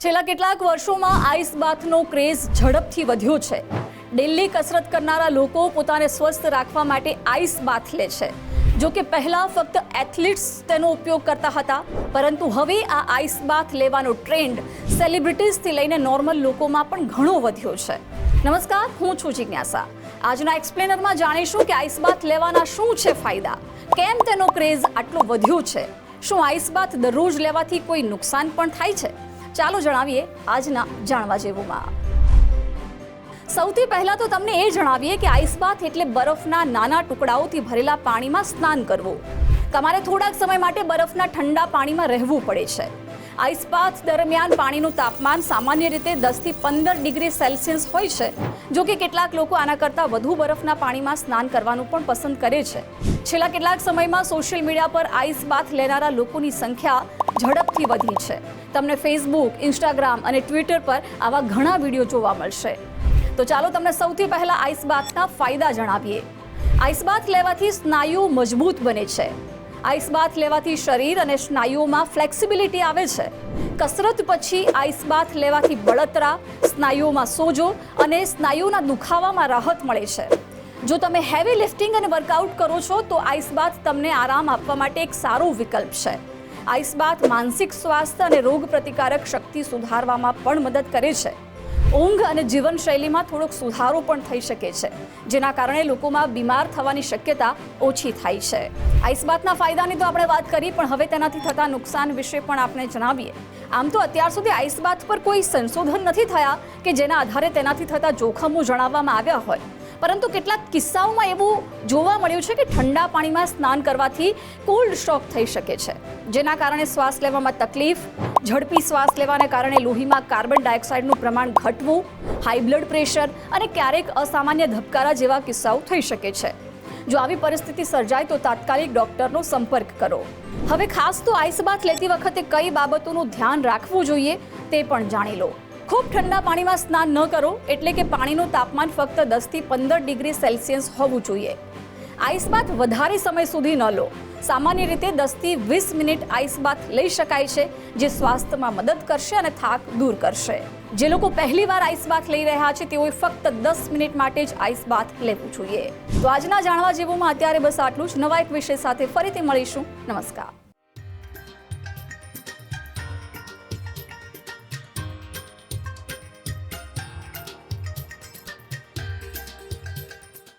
છેલ્લા કેટલાક વર્ષોમાં આઈસ બાથનો ક્રેઝ ઝડપથી વધ્યો છે। ડેલી કસરત કરનારા લોકો પોતાને સ્વસ્થ રાખવા માટે આઈસ બાથ લે છે। જો કે પહેલા ફક્ત એથ્લીટ્સ તેનો ઉપયોગ કરતા હતા, પરંતુ હવે આ આઈસ બાથ લેવાનો ટ્રેન્ડ સેલિબ્રિટીઝથી લઈને નોર્મલ લોકોમાં પણ ઘણો વધ્યો છે। નમસ્કાર, હું છું જિજ્ઞાસા। આજના એક્સપ્લેનરમાં જાણીશું કે આઈસ બાથ લેવાના શું છે ફાયદા, કેમ તેનો ક્રેઝ આટલો વધ્યો છે, શું આઈસ બાથ દરરોજ લેવાથી કોઈ નુકસાન પણ થાય છે? ચાલો જણાવીએ આજના જાણવા જેવુંમાં। સૌથી પહેલા તો તમને એ જણાવીએ કે આઈસ બાથ એટલે બરફના નાના ટુકડાઓથી ભરેલા પાણીમાં સ્નાન કરવું। તમારે થોડાક સમય માટે બરફના ઠંડા પાણીમાં રહેવું પડે છે। આઈસ બાથ દરમિયાન પાણીનું તાપમાન સામાન્ય રીતે 10 થી 15 ડિગ્રી સેલ્સિયસ હોય છે। જો કે કેટલાક લોકો આના કરતાં વધુ બરફના પાણીમાં સ્નાન કરવાનું પણ પસંદ કરે છે। છેલ્લા કેટલાક સમયમાં સોશિયલ મીડિયા પર આઈસ બાથ લેનારા લોકોની સંખ્યા ઝડપથી વધી છે। તમને ફેસબુક, ઇન્સ્ટાગ્રામ અને ટ્વિટર પર આવા ઘણા વિડીયો જોવા મળશે। તો ચાલો તમને સૌથી પહેલા આઈસ બાથના ફાયદા જણાવીએ। આઈસ બાથ લેવાથી સ્નાયુઓ મજબૂત બને છે। આઈસ બાથ લેવાથી શરીર અને સ્નાયુઓમાં ફ્લેક્સિબિલિટી આવે છે। કસરત પછી આઈસ બાથ લેવાથી બળતરા, સ્નાયુઓમાં સોજો અને સ્નાયુઓના દુખાવામાં રાહત મળે છે। જો તમે હેવી લિફ્ટિંગ અને વર્કઆઉટ કરો છો તો આઈસ બાથ તમને આરામ આપવા માટે એક સારો વિકલ્પ છે। આઈસ બાથ માનસિક સ્વાસ્થ્ય અને રોગ પ્રતિકારક શક્તિ સુધારવામાં પણ મદદ કરે છે। ઊંઘ અને જીવનશૈલીમાં થોડોક સુધારો પણ થઈ શકે છે, જેના કારણે લોકોમાં બીમાર થવાની શક્યતા ઓછી થાય છે। આઈસ બાથના ફાયદાની તો આપણે વાત કરી, પણ હવે તેનાથી થતા નુકસાન વિશે પણ આપણે જણાવીએ। આમ તો અત્યાર સુધી આઈસ બાથ પર કોઈ સંશોધન નથી થયા કે જેના આધારે તેનાથી થતા જોખમો જણાવવામાં આવ્યા હોય, પરંતુ કેટલાક કિસ્સાઓમાં એવું જોવા મળ્યું છે કે ઠંડા પાણીમાં સ્નાન કરવાથી કોલ્ડ શોક થઈ શકે છે, જેના કારણે શ્વાસ લેવામાં તકલીફ, ઝડપી શ્વાસ લેવાને કારણે લોહીમાં કાર્બન ડાયોક્સાઇડનું પ્રમાણ ઘટવું, હાઈ બ્લડ પ્રેશર અને ક્યારેક અસામાન્ય ધબકારા જેવા કિસ્સાઓ થઈ શકે છે। જો આવી પરિસ્થિતિ સર્જાય તો તાત્કાલિક ડોક્ટરનો સંપર્ક કરો। હવે ખાસ તો આઈસ બાથ લેતી વખતે કઈ બાબતોનું ધ્યાન રાખવું જોઈએ તે પણ જાણી લો। ખૂબ ઠંડા પાણીમાં સ્નાન ન કરો, એટલે કે પાણીનું તાપમાન ફક્ત 10 થી 15 ડિગ્રી સેલ્સિયસ હોવું જોઈએ। આઈસ બાથ વધારે સમય સુધી ન લો। સામાન્ય રીતે 10 થી 20 મિનિટ આઈસ બાથ લઈ શકાય છે, જે સ્વાસ્થ્યમાં મદદ કરશે અને થાક દૂર કરશે। જે લોકો પહેલીવાર આઈસ બાથ લઈ રહ્યા છે તેઓએ ફક્ત 10 મિનિટ માટે જ આઈસ બાથ લેવું જોઈએ। તો આજના જાણવા જેવુંમાં અત્યારે બસ આટલું જ। નવા એક વિષય સાથે ફરીથી મળીશું। નમસ્કાર।